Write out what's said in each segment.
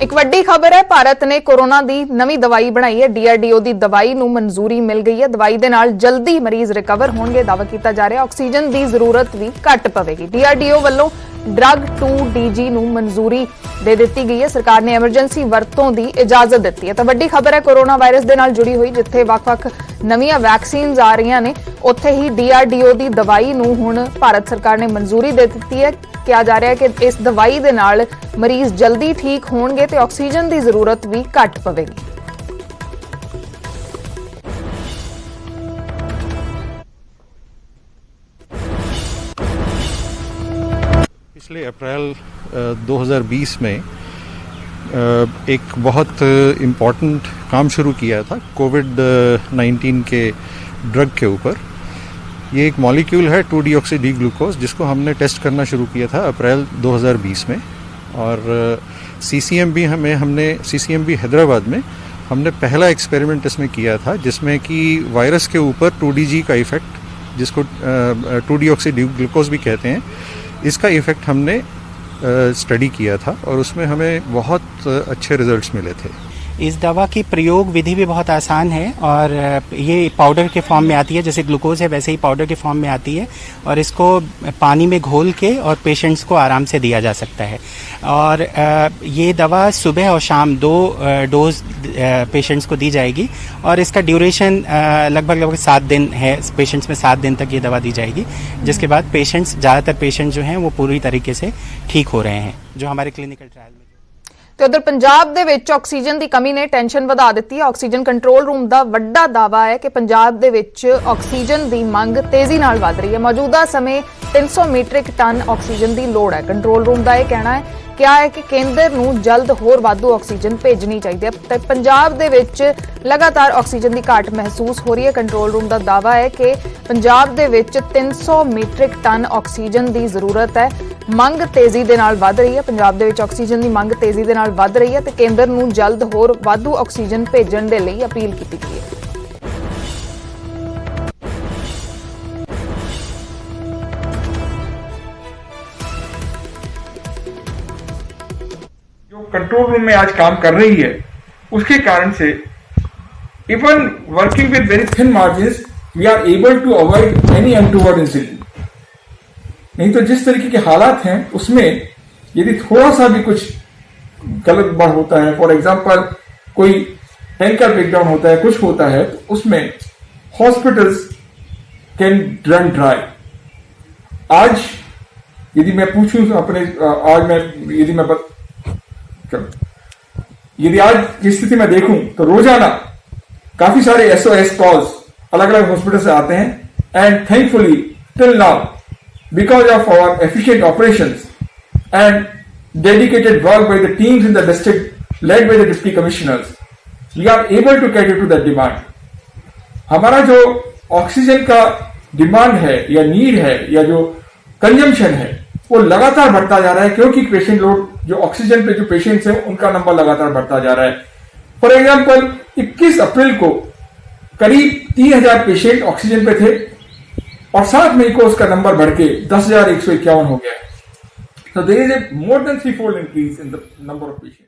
एक वड्डी खबर है, भारत ने कोरोना दी नवी दवाई बनाई है। डीआरडीओ दी दवाई नूं मंजूरी मिल गई है। दवाई दे नाल जल्दी मरीज रिकवर होणगे, दावा कीता जा रहा है। ऑक्सीजन दी जरूरत भी घट पवेगी। डीआरडीओ वल्लों ड्रग 2DG नूं मंजूरी दे दित्ती गई है। सरकार ने एमरजेंसी वरतों दी इजाजत दित्ती है। तो वड्डी खबर है कोरोना वायरस दे नाल जुड़ी हुई, जिथे वख-वख नवीं वैक्सीन आ रही ने, उत्थे ही डीआरडीओ दी दवाई नूं हुण भारत सरकार ने मंजूरी दे दित्ती है। कहा जा रहा है कि इस दवाई दे नाल मरीज जल्दी ठीक होणगे ते ऑक्सीजन की जरूरत भी घट पवेगी। पिछले अप्रैल 2020 में एक बहुत इम्पॉर्टेंट काम शुरू किया था कोविड-19 के ड्रग के ऊपर। ये एक मॉलिक्यूल है 2-डीऑक्सी ग्लूकोज, जिसको हमने टेस्ट करना शुरू किया था अप्रैल 2020 में। और सीसीएमबी हैदराबाद में हमने पहला एक्सपेरिमेंट इसमें किया था, जिसमें कि वायरस के ऊपर 2DG का इफेक्ट, जिसको 2-डीऑक्सी ग्लूकोज भी कहते हैं, इसका इफेक्ट हमने स्टडी किया था और उसमें हमें बहुत अच्छे रिजल्ट्स मिले थे। इस दवा की प्रयोग विधि भी बहुत आसान है और ये पाउडर के फॉर्म में आती है, जैसे ग्लूकोज है वैसे ही पाउडर के फॉर्म में आती है और इसको पानी में घोल के और पेशेंट्स को आराम से दिया जा सकता है। और ये दवा सुबह और शाम 2 डोज पेशेंट्स को दी जाएगी और इसका ड्यूरेशन लगभग 7 दिन है। पेशेंट्स में 7 दिन तक ये दवा दी जाएगी, जिसके बाद पेशेंट्स, ज़्यादातर पेशेंट जो हैं वो पूरी तरीके से ठीक हो रहे हैं, जो हमारे क्लिनिकल ट्रायल में। तो उधर पंजाब दे विच ऑक्सीजन की कमी ने टेंशन वधा दी है। ऑक्सीजन कंट्रोल रूम का वड्डा दावा है कि पंजाब दे विच ऑक्सीजन की मंग तेजी नाल वध रही है। मौजूदा समय 300 मीट्रिक टन ऑक्सीजन की लोड़ है। कंट्रोल रूम का यह कहना है कि केंद्र नूं जल्द होर वाधू ऑक्सीजन भेजनी चाहिए है। पंजाब दे विच लगातार ऑक्सीजन की घाट महसूस हो रही है। कंट्रोल रूम का दावा है कि पंजाब दे विच 300 मीट्रिक टन ऑक्सीजन की जरूरत है। मंग तेजी दे नाल वध रही है। पंजाब दे विच ऑक्सीजन की मंग तेजी दे नाल वध रही है ते केंद्र नूं जल्द होर वाधू ऑक्सीजन भेजण दे लई अपील की गई है। कंट्रोल रूम में आज काम कर रही है, उसके कारण से even working with very thin margins we are able to avoid any untoward incident. नहीं तो जिस तरीके के हालात हैं उसमें यदि थोड़ा सा भी कुछ गलत बढ़ होता है, फॉर एग्जांपल कोई टैंकर ब्रेकडाउन होता है, कुछ होता है, तो उसमें हॉस्पिटल्स कैन रन ड्राई। आज यदि मैं पूछूं अपने यदि आज की स्थिति में देखूं तो रोजाना काफी सारे SOS कॉल्स अलग अलग हॉस्पिटल से आते हैं। And thankfully till now, because of our efficient operations and dedicated work by the teams in the district led by the deputy commissioners, we are able to cater to that demand. हमारा जो oxygen का demand है या need है या जो consumption है वो लगातार बढ़ता जा रहा है, क्योंकि पेशेंट लोड जो ऑक्सीजन पे जो पेशेंट्स हैं उनका नंबर लगातार बढ़ता जा रहा है। फॉर एग्जांपल 21 अप्रैल को करीब 3000 पेशेंट ऑक्सीजन पे थे और 7 मई को उसका नंबर बढ़ के 10,151 हो गया। So there is a more than 3-fold increase in the number of patients.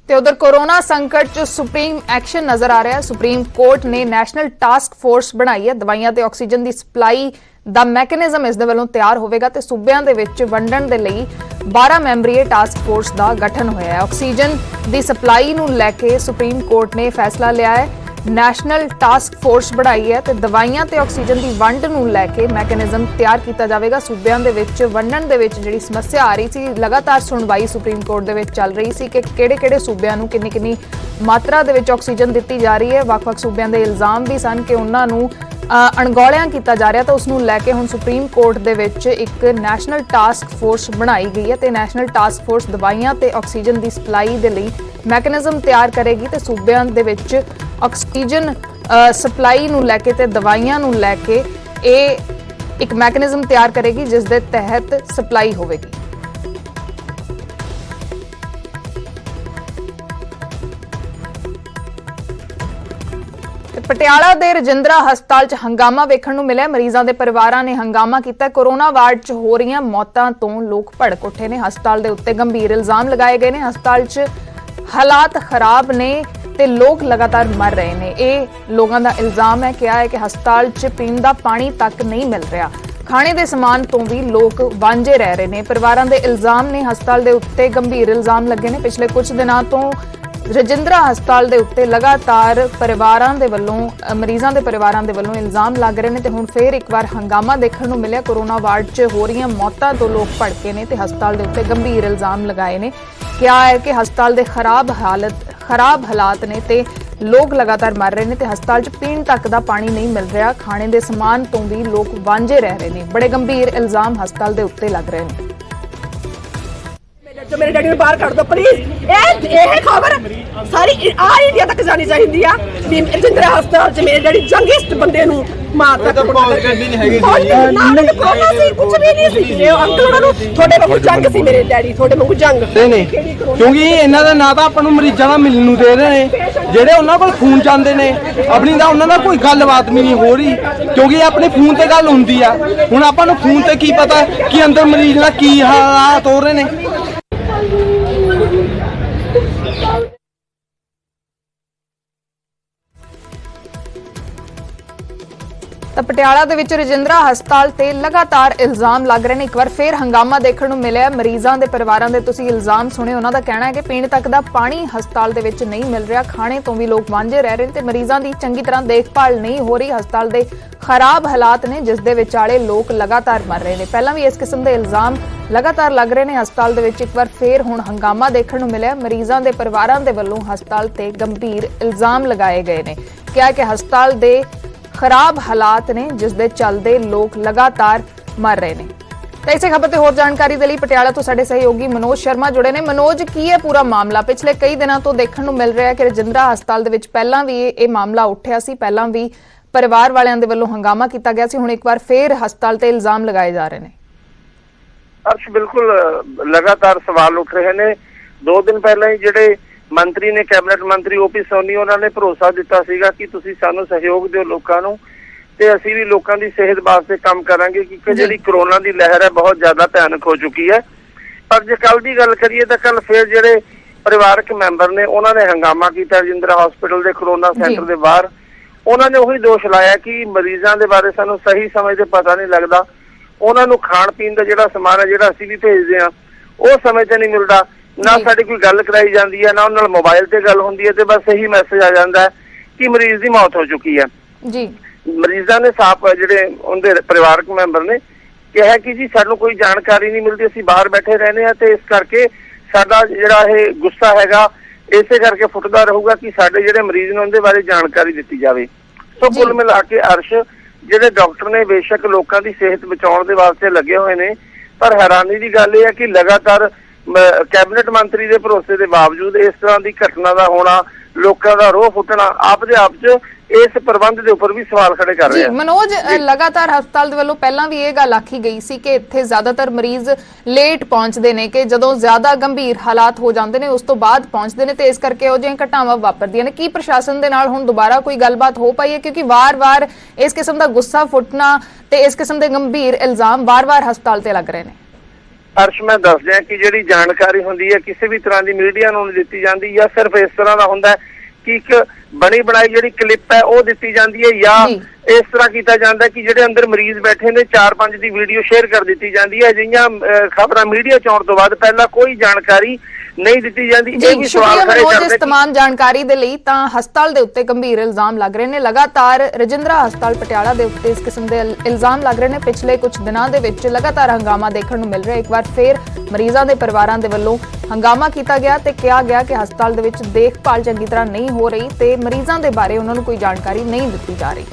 ते उधर कोरोना संकट च सुप्रीम एक्शन नजर आ रहा है। सुप्रीम कोर्ट ने नैशनल टास्क फोर्स बनाई है। दवाइयां ते ऑक्सीजन की सप्लाई दा मैकेनिज्म इस दे वल्लों तैयार होवेगा ते सूबियां दे विच वंडण दे लई 12 मैंबरी टास्क फोर्स का गठन होया है। ऑक्सीजन की सप्लाई नूं लैके सुप्रीम कोर्ट ने फैसला लिया है। नैशनल टास्क फोर्स बढ़ाई है ते दवाइयां ते ऑक्सीजन की वंड नूं लैके मैकेनिज्म तैयार किया जाएगा। सूबियां दे विच वंडण दे विच जिहड़ी समस्या आ रही सी, लगातार सुनवाई सुप्रीम कोर्ट दे विच चल रही सी कि किहड़े-किहड़े सूबियां नूं किन्नी मात्रा दे विच ऑक्सीजन दित्ती जा रही है। वख-वख सूबियां दे इल्जाम भी सन कि उन्हां नूं अणगौलियां किया जा रहा, तो उसनूं लैके हुण सुप्रीम कोर्ट दे विच एक नैशनल टास्क फोर्स बनाई गई है। ते नैशनल टास्क फोर्स दवाइयां ते ऑक्सीजन की सप्लाई दे लई मैकेनिज्म तैयार करेगी ते सूबियां दे विच ऑक्सीजन सप्लाई नूं लैके ते दवाइयां नूं लैके एक मैकेनिज्म तैयार करेगी जिस दे तहत सप्लाई होवेगी। ਪਟਿਆਲਾ ਦੇ ਰਜਿੰਦਰਾ ਹਸਪਤਾਲ 'ਚ ਹੰਗਾਮਾ ਵੇਖਣ ਨੂੰ ਮਿਲਿਆ। ਮਰੀਜ਼ਾਂ ਦੇ ਪਰਿਵਾਰਾਂ ਨੇ ਹੰਗਾਮਾ ਕੀਤਾ। ਕੋਰੋਨਾ ਵਾਰਡ 'ਚ ਹੋ ਰਹੀਆਂ ਮੌਤਾਂ ਤੋਂ ਲੋਕ ਭੜਕ ਉੱਠੇ ਨੇ। ਹਸਪਤਾਲ ਦੇ ਉੱਤੇ ਗੰਭੀਰ ਇਲਜ਼ਾਮ ਲਗਾਏ ਗਏ ਨੇ। ਹਸਪਤਾਲ 'ਚ ਹਾਲਾਤ ਖਰਾਬ ਨੇ ਤੇ ਲੋਕ ਲਗਾਤਾਰ ਮਰ ਰਹੇ ਨੇ। ਇਹ ਲੋਕਾਂ ਦਾ ਇਲਜ਼ਾਮ ਹੈ। ਕਿਹਾ ਹੈ ਕਿ ਹਸਪਤਾਲ 'ਚ ਪੀਣ ਦਾ ਪਾਣੀ ਤੱਕ ਨਹੀਂ ਮਿਲ ਰਿਹਾ। ਖਾਣੇ ਦੇ ਸਮਾਨ ਤੋਂ ਵੀ ਲੋਕ ਵਾਂਝੇ ਰਹਿ ਰਹੇ ਨੇ। ਪਰਿਵਾਰਾਂ ਦੇ ਇਲਜ਼ਾਮ ਨੇ। ਹਸਪਤਾਲ ਦੇ ਉੱਤੇ ਗੰਭੀਰ ਇਲਜ਼ਾਮ ਲੱਗੇ ਨੇ। ਪਿਛਲੇ ਕੁਝ ਦਿਨਾਂ ਤੋਂ ਰਜਿੰਦਰਾ ਹਸਪਤਾਲ ਦੇ ਉੱਤੇ ਲਗਾਤਾਰ ਪਰਿਵਾਰਾਂ ਦੇ ਵੱਲੋਂ ਮਰੀਜ਼ਾਂ ਦੇ ਪਰਿਵਾਰਾਂ ਦੇ ਵੱਲੋਂ ਇਲਜ਼ਾਮ ਲੱਗ ਰਹੇ ਨੇ ਤੇ ਹੁਣ ਫੇਰ ਇੱਕ ਵਾਰ ਹੰਗਾਮਾ ਦੇਖਣ ਨੂੰ ਮਿਲਿਆ। ਕੋਰੋਨਾ ਵਾਰਡ 'ਚ ਹੋ ਰਹੀਆਂ ਮੌਤਾਂ ਤੋਂ ਲੋਕ ਭੜਕੇ ਨੇ ਤੇ ਹਸਪਤਾਲ ਦੇ ਉੱਤੇ ਗੰਭੀਰ ਇਲਜ਼ਾਮ ਲਗਾਏ ਨੇ। ਕਿਹਾ ਹੈ ਕਿ ਹਸਪਤਾਲ ਦੇ ਖਰਾਬ ਹਾਲਾਤ ਨੇ ਤੇ ਲੋਕ ਲਗਾਤਾਰ ਮਰ ਰਹੇ ਨੇ ਤੇ ਹਸਪਤਾਲ 'ਚ ਪੀਣ ਤੱਕ ਦਾ ਪਾਣੀ ਨਹੀਂ ਮਿਲ ਰਿਹਾ। ਖਾਣੇ ਦੇ ਸਮਾਨ ਤੋਂ ਵੀ ਲੋਕ ਵਾਂਝੇ ਰਹਿ ਰਹੇ ਨੇ। ਬੜੇ ਗੰਭੀਰ ਇਲਜ਼ਾਮ ਹਸਪਤਾਲ ਦੇ ਉੱਤੇ ਲੱਗ ਰਹੇ ਨੇ। जो मेरे डैडी ਨੂੰ ਬਾਹਰ ਕੱਢ ਦੋ ਪਲੀਜ਼। ਇਹ ਖਬਰ ਸਾਰੀ ਇੰਡੀਆ ਤੱਕ ਜਾਣੀ ਚਾਹੀਦੀ ਆ ਵੀ ਰਜਿੰਦਰਾ ਹਸਪਤਾਲ 'ਚ ਮੇਰੇ ਡੈਡੀ ਜੰਗਿਸਟ ਬੰਦੇ ਨੂੰ ਮਾਰਤਾ। ਗੱਡੀ ਨਹੀਂ ਹੈਗੀ ਕੋਰੋਨਾ ਸੀ, ਕੁਝ ਵੀ ਨਹੀਂ ਸੀ। ਇਹ ਅੰਕਲ ਉਹਨਾਂ ਨੂੰ ਤੁਹਾਡੇ ਵਾਂਗੂ ਜੰਗ ਸੀ। ਮੇਰੇ ਡੈਡੀ ਤੁਹਾਡੇ ਵਾਂਗੂ ਜੰਗ ਨਹੀਂ, ਕਿਉਂਕਿ ਇਹਨਾਂ ਦਾ ਨਾ ਤਾਂ ਆਪਾਂ ਨੂੰ ਮਰੀਜ਼ਾਂ ਦਾ ਮਿਲਣ ਨੂੰ ਦੇ ਰਹੇ ਨੇ, ਜਿਹੜੇ ਉਹਨਾਂ ਕੋਲ ਫੋਨ ਜਾਂਦੇ ਨੇ ਆਪਣੀ ਦਾ ਉਹਨਾਂ ਨਾਲ ਕੋਈ ਗੱਲਬਾਤ ਵੀ ਨਹੀਂ ਹੋ ਰਹੀ, ਕਿਉਂਕਿ ਆਪਣੇ ਫੋਨ ਤੇ ਗੱਲ ਹੁੰਦੀ ਆ। ਹੁਣ ਆਪਾਂ ਨੂੰ ਫੋਨ ਤੇ ਕੀ ਪਤਾ ਕਿ ਅੰਦਰ ਮਰੀਜ਼ ਦਾ ਕੀ ਹਾਲਾਤ ਹੋ ਰਹੇ ਨੇ। ਤਾਂ ਪਟਿਆਲਾ ਦੇ ਵਿੱਚ ਰਜਿੰਦਰਾ ਹਸਪਤਾਲ ਤੇ ਲਗਾਤਾਰ ਇਲਜ਼ਾਮ ਲੱਗ ਰਹੇ ਨੇ। ਇੱਕ ਵਾਰ ਫੇਰ ਹੰਗਾਮਾ ਦੇਖਣ ਨੂੰ ਮਿਲਿਆ। ਮਰੀਜ਼ਾਂ ਦੇ ਪਰਿਵਾਰਾਂ ਦੇ ਤੁਸੀਂ ਇਲਜ਼ਾਮ ਸੁਣੇ। ਉਹਨਾਂ ਦਾ ਕਹਿਣਾ ਹੈ ਕਿ ਪੀਣ ਤੱਕ ਦਾ ਪਾਣੀ ਹਸਪਤਾਲ ਦੇ ਵਿੱਚ ਨਹੀਂ ਮਿਲ ਰਿਹਾ। ਖਾਣੇ ਤੋਂ ਵੀ ਲੋਕ ਵਾਂਝੇ ਰਹਿ ਰਹੇ ਨੇ ਤੇ ਮਰੀਜ਼ਾਂ ਦੀ ਚੰਗੀ ਤਰ੍ਹਾਂ ਦੇਖਭਾਲ ਨਹੀਂ ਹੋ ਰਹੀ। ਹਸਪਤਾਲ ਦੇ ਖਰਾਬ ਹਾਲਾਤ ਨੇ ਜਿਸ ਦੇ ਵਿਚਾਲੇ ਲੋਕ ਲਗਾਤਾਰ ਮਰ ਰਹੇ ਨੇ। ਪਹਿਲਾਂ ਵੀ ਇਸ ਕਿਸਮ ਦੇ ਇਲਜ਼ਾਮ ਲਗਾਤਾਰ ਲੱਗ ਰਹੇ ਨੇ ਹਸਪਤਾਲ ਦੇ ਵਿੱਚ। ਇੱਕ ਵਾਰ ਫੇਰ ਹੁਣ ਹੰਗਾਮਾ ਦੇਖਣ ਨੂੰ ਮਿਲਿਆ। ਮਰੀਜ਼ਾਂ ਦੇ ਪਰਿਵਾਰਾਂ ਦੇ ਵੱਲੋਂ ਹਸਪਤਾਲ ਤੇ ਗੰਭੀਰ ਇਲਜ਼ਾਮ ਲਗਾਏ ਗਏ ਨੇ। ਕਿਹਾ ਕਿ ਹਸਪਤਾਲ ਦੇ ਖਰਾਬ ਹਾਲਾਤ ਨੇ ਜਿਸ ਦੇ ਚੱਲਦੇ ਲੋਕ ਲਗਾਤਾਰ ਮਰ ਰਹੇ ਨੇ। ਤਾਂ ਇਸੇ ਖਬਰ ਤੇ ਹੋਰ ਜਾਣਕਾਰੀ ਦੇ ਲਈ ਪਟਿਆਲਾ ਤੋਂ ਸਾਡੇ ਸਹਿਯੋਗੀ ਮਨੋਜ ਸ਼ਰਮਾ ਜੁੜੇ ਨੇ। ਮਨੋਜ, ਕੀ ਹੈ ਪੂਰਾ ਮਾਮਲਾ? ਪਿਛਲੇ ਕਈ ਦਿਨਾਂ ਤੋਂ ਦੇਖਣ ਨੂੰ ਮਿਲ ਰਿਹਾ ਹੈ ਕਿ ਰਜਿੰਦਰਾ ਹਸਪਤਾਲ ਦੇ ਵਿੱਚ ਪਹਿਲਾਂ ਵੀ ਇਹ ਮਾਮਲਾ ਉੱਠਿਆ ਸੀ। ਪਹਿਲਾਂ ਵੀ ਪਰਿਵਾਰ ਵਾਲਿਆਂ ਦੇ ਵੱਲੋਂ ਹੰਗਾਮਾ ਕੀਤਾ ਗਿਆ ਸੀ। ਹੁਣ ਇੱਕ ਵਾਰ ਫੇਰ ਹਸਪਤਾਲ ਤੇ ਇਲਜ਼ਾਮ ਲਗਾਏ ਜਾ ਰਹੇ ਨੇ। ਅਰਸ਼, ਬਿਲਕੁਲ ਲਗਾਤਾਰ ਸਵਾਲ ਉੱਠ ਰਹੇ ਨੇ। 2 ਦਿਨ ਪਹਿਲਾਂ ਹੀ ਜਿਹੜੇ ਮੰਤਰੀ ਨੇ, ਕੈਬਨਿਟ ਮੰਤਰੀ ਓਪੀ ਸੋਨੀ, ਉਹਨਾਂ ਨੇ ਭਰੋਸਾ ਦਿੱਤਾ ਸੀਗਾ ਕਿ ਤੁਸੀਂ ਸਾਨੂੰ ਸਹਿਯੋਗ ਦਿਓ ਲੋਕਾਂ ਨੂੰ ਤੇ ਅਸੀਂ ਵੀ ਲੋਕਾਂ ਦੀ ਸਿਹਤ ਵਾਸਤੇ ਕੰਮ ਕਰਾਂਗੇ, ਕਿਉਂਕਿ ਜਿਹੜੀ ਕਰੋਨਾ ਦੀ ਲਹਿਰ ਹੈ ਬਹੁਤ ਜ਼ਿਆਦਾ ਭਿਆਨਕ ਹੋ ਚੁੱਕੀ ਹੈ। ਪਰ ਜੇ ਕੱਲ ਦੀ ਗੱਲ ਕਰੀਏ ਤਾਂ ਕੱਲ ਫਿਰ ਜਿਹੜੇ ਪਰਿਵਾਰਕ ਮੈਂਬਰ ਨੇ ਉਹਨਾਂ ਨੇ ਹੰਗਾਮਾ ਕੀਤਾ ਰਜਿੰਦਰਾ ਹਸਪੀਟਲ ਦੇ ਕਰੋਨਾ ਸੈਂਟਰ ਦੇ ਬਾਹਰ। ਉਹਨਾਂ ਨੇ ਉਹੀ ਦੋਸ਼ ਲਾਇਆ ਕਿ ਮਰੀਜ਼ਾਂ ਦੇ ਬਾਰੇ ਸਾਨੂੰ ਸਹੀ ਸਮੇਂ ਤੇ ਪਤਾ ਨਹੀਂ ਲੱਗਦਾ। ਉਹਨਾਂ ਨੂੰ ਖਾਣ ਪੀਣ ਦਾ ਜਿਹੜਾ ਸਮਾਨ ਹੈ ਜਿਹੜਾ ਅਸੀਂ ਵੀ ਭੇਜਦੇ ਹਾਂ ਉਹ ਸਮੇਂ ਤੇ ਨਹੀਂ ਮਿਲਦਾ। ਨਾ ਸਾਡੀ ਕੋਈ ਗੱਲ ਕਰਾਈ ਜਾਂਦੀ ਹੈ, ਨਾ ਉਹਨਾਂ ਨਾਲ ਮੋਬਾਈਲ ਤੇ ਗੱਲ ਹੁੰਦੀ ਹੈ ਤੇ ਬਸ ਇਹੀ ਮੈਸੇਜ ਆ ਜਾਂਦਾ ਹੈ ਕਿ ਮਰੀਜ਼ ਦੀ ਮੌਤ ਹੋ ਚੁੱਕੀ ਹੈ। ਜੀ ਮਰੀਜ਼ਾਂ ਨੇ ਸਾਫ ਜਿਹੜੇ ਉਹਦੇ ਪਰਿਵਾਰਕ ਮੈਂਬਰ ਨੇ ਕਿਹਾ ਕਿ ਜੀ ਸਾਨੂੰ ਕੋਈ ਜਾਣਕਾਰੀ ਨਹੀਂ ਮਿਲਦੀ, ਅਸੀਂ ਬਾਹਰ ਬੈਠੇ ਰਹਿੰਦੇ ਹਾਂ ਤੇ ਇਸ ਕਰਕੇ ਸਾਡਾ ਜਿਹੜਾ ਇਹ ਗੁੱਸਾ ਹੈਗਾ ਇਸੇ ਕਰਕੇ ਫੁੱਟਦਾ ਰਹੂਗਾ ਕਿ ਸਾਡੇ ਜਿਹੜੇ ਮਰੀਜ਼ ਨੇ ਉਹਦੇ ਬਾਰੇ ਜਾਣਕਾਰੀ ਦਿੱਤੀ ਜਾਵੇ। ਸੋ ਕੁੱਲ ਮਿਲਾ ਕੇ ਅਰਸ਼, ਜਿਹੜੇ ਡਾਕਟਰ ਨੇ ਬੇਸ਼ੱਕ ਲੋਕਾਂ ਦੀ ਸਿਹਤ ਬਚਾਉਣ ਦੇ ਵਾਸਤੇ ਲੱਗੇ ਹੋਏ ਨੇ, ਪਰ ਹੈਰਾਨੀ ਦੀ ਗੱਲ ਇਹ ਹੈ ਕਿ ਲਗਾਤਾਰ ਕੈਬਨਿਟ ਮੰਤਰੀ ਦੇ ਭਰੋਸੇ ਦੇ ਬਾਵਜੂਦ ਇਸ ਤਰ੍ਹਾਂ ਦੀ ਘਟਨਾ ਦਾ ਹੋਣਾ, ਲੋਕਾਂ ਦਾ ਰੋਹ ਫੁੱਟਣਾ ਆਪ ਦੇ ਆਪ 'ਚ ਇਸ ਪ੍ਰਬੰਧ ਦੇ ਉੱਪਰ ਵੀ ਸਵਾਲ ਖੜੇ ਕਰ ਰਿਹਾ। ਮਨੋਜ, ਲਗਾਤਾਰ ਹਸਪਤਾਲ ਦੇ ਵੱਲੋਂ ਪਹਿਲਾਂ ਵੀ ਇਹ ਗੱਲ ਆਖੀ ਗਈ ਸੀ ਕਿ ਇੱਥੇ ਜ਼ਿਆਦਾਤਰ ਮਰੀਜ਼ ਲੇਟ ਪਹੁੰਚਦੇ ਨੇ, ਕਿ ਜਦੋਂ ਜ਼ਿਆਦਾ ਗੰਭੀਰ ਹਾਲਾਤ ਹੋ ਜਾਂਦੇ ਨੇ ਉਸ ਤੋਂ ਬਾਅਦ ਪਹੁੰਚਦੇ ਨੇ ਤੇ ਇਸ ਕਰਕੇ ਉਹ ਜਿਹੀਆਂ ਘਟਨਾਵਾਂ ਵਾਪਰਦੀਆਂ ਨੇ। ਕੀ ਪ੍ਰਸ਼ਾਸਨ ਦੇ ਨਾਲ ਹੁਣ ਦੁਬਾਰਾ ਕੋਈ ਗੱਲਬਾਤ ਹੋ ਪਾਈ ਹੈ? ਕਿਉਂਕਿ ਵਾਰ-ਵਾਰ ਇਸ ਕਿਸਮ ਦਾ ਗੁੱਸਾ ਫੁੱਟਣਾ ਤੇ ਇਸ ਕਿਸਮ ਦੇ ਗੰਭੀਰ ਇਲਜ਼ਾਮ ਵਾਰ-ਵਾਰ ਹਸਪਤਾਲ ਤੇ ਲੱਗ ਰਹੇ ਨੇ। ਅਰਸ਼, ਮੈਂ ਦੱਸ ਦਿਆਂ ਕਿ ਜਿਹੜੀ ਜਾਣਕਾਰੀ ਹੁੰਦੀ ਹੈ ਕਿਸੇ ਵੀ ਤਰ੍ਹਾਂ ਦੀ ਮੀਡੀਆ ਨੂੰ ਨਹੀਂ ਦਿੱਤੀ ਜਾਂਦੀ, ਜਾਂ ਸਿਰਫ ਇਸ ਤਰ੍ਹਾਂ ਦਾ ਹੁੰਦਾ ਕਿ ਇੱਕ ਬਣੀ ਬਣਾਈ ਜਿਹੜੀ ਕਲਿੱਪ ਹੈ ਉਹ ਦਿੱਤੀ ਜਾਂਦੀ ਹੈ, ਜਾਂ ਇਸ ਤਰ੍ਹਾਂ ਕੀਤਾ ਜਾਂਦਾ ਕਿ ਜਿਹੜੇ ਅੰਦਰ ਮਰੀਜ਼ ਬੈਠੇ ਨੇ 4-5 ਦੀ ਵੀਡੀਓ ਸ਼ੇਅਰ ਕਰ ਦਿੱਤੀ ਜਾਂਦੀ ਹੈ। ਅਜਿਹੀਆਂ ਖਬਰਾਂ ਮੀਡੀਆ 'ਚ ਆਉਣ ਤੋਂ ਬਾਅਦ ਪਹਿਲਾਂ ਕੋਈ ਜਾਣਕਾਰੀ ਨਹੀਂ ਦਿੱਤੀ ਜਾਂਦੀ। ਇਹ ਵੀ ਸਵਾਲ ਖੜੇ ਕਰਦੇ। ਤਮਾਮ ਜਾਣਕਾਰੀ ਦੇ ਲਈ ਤਾਂ ਹਸਪਤਾਲ ਦੇ ਉੱਤੇ ਗੰਭੀਰ ਇਲਜ਼ਾਮ ਲੱਗ ਰਹੇ ਨੇ। ਲਗਾਤਾਰ ਰਜਿੰਦਰਾ ਹਸਪਤਾਲ ਪਟਿਆਲਾ ਦੇ ਉੱਤੇ ਇਸ ਕਿਸਮ ਦੇ ਇਲਜ਼ਾਮ ਲੱਗ ਰਹੇ ਨੇ। ਪਿਛਲੇ ਕੁਝ ਦਿਨਾਂ ਦੇ ਵਿੱਚ ਲਗਾਤਾਰ ਹੰਗਾਮਾ ਦੇਖਣ ਨੂੰ ਮਿਲ ਰਿਹਾ। ਇੱਕ ਵਾਰ ਫੇਰ ਮਰੀਜ਼ਾਂ ਦੇ ਪਰਿਵਾਰਾਂ ਦੇ ਵੱਲੋਂ ਹੰਗਾਮਾ ਕੀਤਾ ਗਿਆ ਤੇ ਕਿਹਾ ਗਿਆ ਕਿ ਹਸਪਤਾਲ ਦੇ ਵਿੱਚ ਦੇਖਭਾਲ ਚੰਗੀ ਤਰ੍ਹਾਂ ਨਹੀਂ ਹੋ ਰਹੀ ਤੇ ਮਰੀਜ਼ਾਂ ਦੇ ਬਾਰੇ ਉਹਨਾਂ ਨੂੰ ਕੋਈ ਜਾਣਕਾਰੀ ਨਹੀਂ ਦਿੱਤੀ ਜਾ ਰਹੀ।